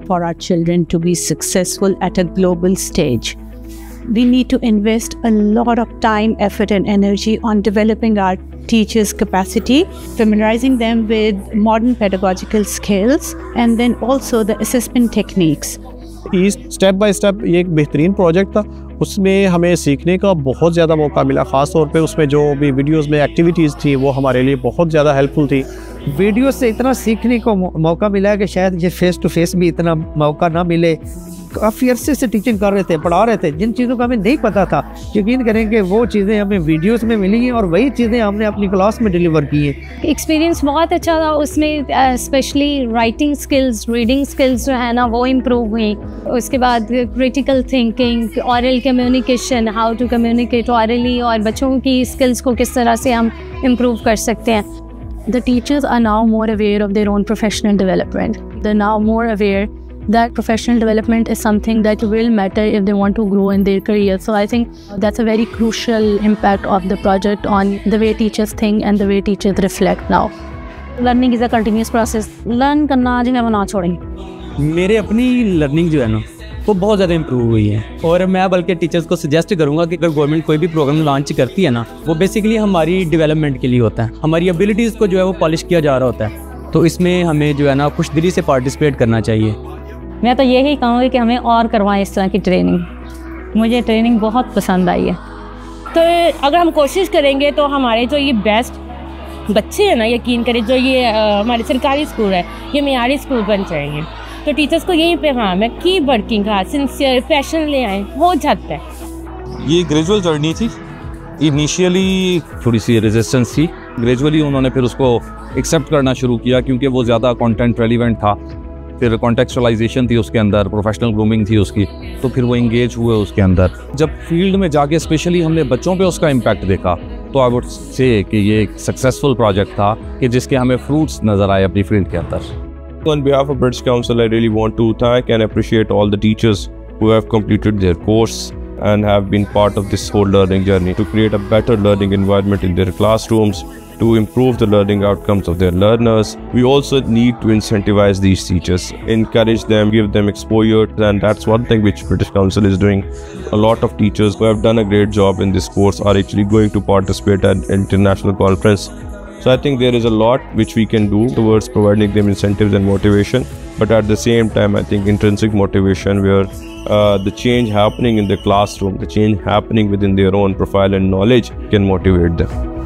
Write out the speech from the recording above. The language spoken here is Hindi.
for our children to be successful at a global stage. We need to invest a lot of time, effort and energy on developing our teachers' capacity, familiarizing them with modern pedagogical skills, and then also the assessment techniques. Step by step ये एक बेहतरीन प्रोजेक्ट था, उसमें हमें सीखने का बहुत ज़्यादा मौका मिला। ख़ास तौर पे उसमें जो भी वीडियोस में एक्टिविटीज़ थी वो हमारे लिए बहुत ज़्यादा हेल्पफुल थी। वीडियो से इतना सीखने को मौका मिला है कि शायद ये फेस टू फेस भी इतना मौका ना मिले। काफ़ी अरसे से टीचिंग कर रहे थे, पढ़ा रहे थे, जिन चीज़ों का हमें नहीं पता था, यकीन करेंगे वो चीज़ें हमें वीडियोस में मिली हैं और वही चीज़ें हमने अपनी क्लास में डिलीवर की हैं। एक्सपीरियंस बहुत अच्छा था उसमें, specially writing skills, reading skills जो है ना वो इम्प्रूव हुई। उसके बाद critical thinking, oral communication, how to communicate orally, और बच्चों की स्किल्स को किस तरह से हम इम्प्रूव कर सकते हैं। The teachers are now more aware of their own professional development. They're now more aware that professional development is something that will matter if they want to grow in their career. So I think that's a very crucial impact of the project on the way teachers think and the way teachers reflect now. Learning is a continuous process. Learn करना जो है वो ना छोड़ें। मेरे अपनी लर्निंग जो है ना वो बहुत ज़्यादा इम्प्रूव हुई है, और मैं बल्कि टीचर्स को सजेस्ट करूँगा कि अगर गवर्नमेंट कोई भी प्रोग्राम लॉन्च करती है ना, वो बेसिकली हमारी डेवलपमेंट के लिए होता है, हमारी एबिलिटीज़ को जो है वो पॉलिश किया जा रहा होता है। तो इसमें हमें जो है ना खुशदिली से पार्टिसिपेट करना चाहिए। मैं तो यही कहूँगी कि हमें और करवाएं इस तरह की ट्रेनिंग। मुझे ट्रेनिंग बहुत पसंद आई है। तो अगर हम कोशिश करेंगे तो हमारे जो ये बेस्ट बच्चे हैं ना, यकीन करें जो ये हमारे सरकारी स्कूल है, ये मियारी स्कूल बन जाएंगे। तो टीचर्स को यही पैगाम है कि वर्किंग का सिंसियर पैशन ले आए, हो जाता है। ये ग्रेजुअल जर्नी थी, इनिशियली थोड़ी सी रेजिस्टेंस थी, ग्रेजुअली उन्होंने फिर उसको एक्सेप्ट करना शुरू किया क्योंकि वो ज़्यादा कंटेंट रेलिवेंट था। फिर कॉन्टेक्चुअलाइजेशन थी उसके अंदर, प्रोफेशनल ग्रूमिंग थी उसकी, तो फिर वो इंगेज हुए उसके अंदर। जब फील्ड में जाके स्पेशली हमने बच्चों पे उसका इम्पैक्ट देखा तो आई वुड से कि ये एक सक्सेसफुल प्रोजेक्ट था कि जिसके हमें फ्रूट्स नज़र आए अपनी फील्ड के अंदर। On behalf of British Council, I really want to thank and appreciate all the teachers who have completed their course and have been part of this whole learning journey to create a better learning environment in their classrooms, to improve the learning outcomes of their learners. We also need to incentivize these teachers, encourage them, give them exposure, and that's one thing which British Council is doing. A lot of teachers who have done a great job in this course are actually going to participate at international conference. So I think there is a lot which we can do towards providing them incentives and motivation, but at the same time I think intrinsic motivation where the change happening in the classroom, the change happening within their own profile and knowledge can motivate them.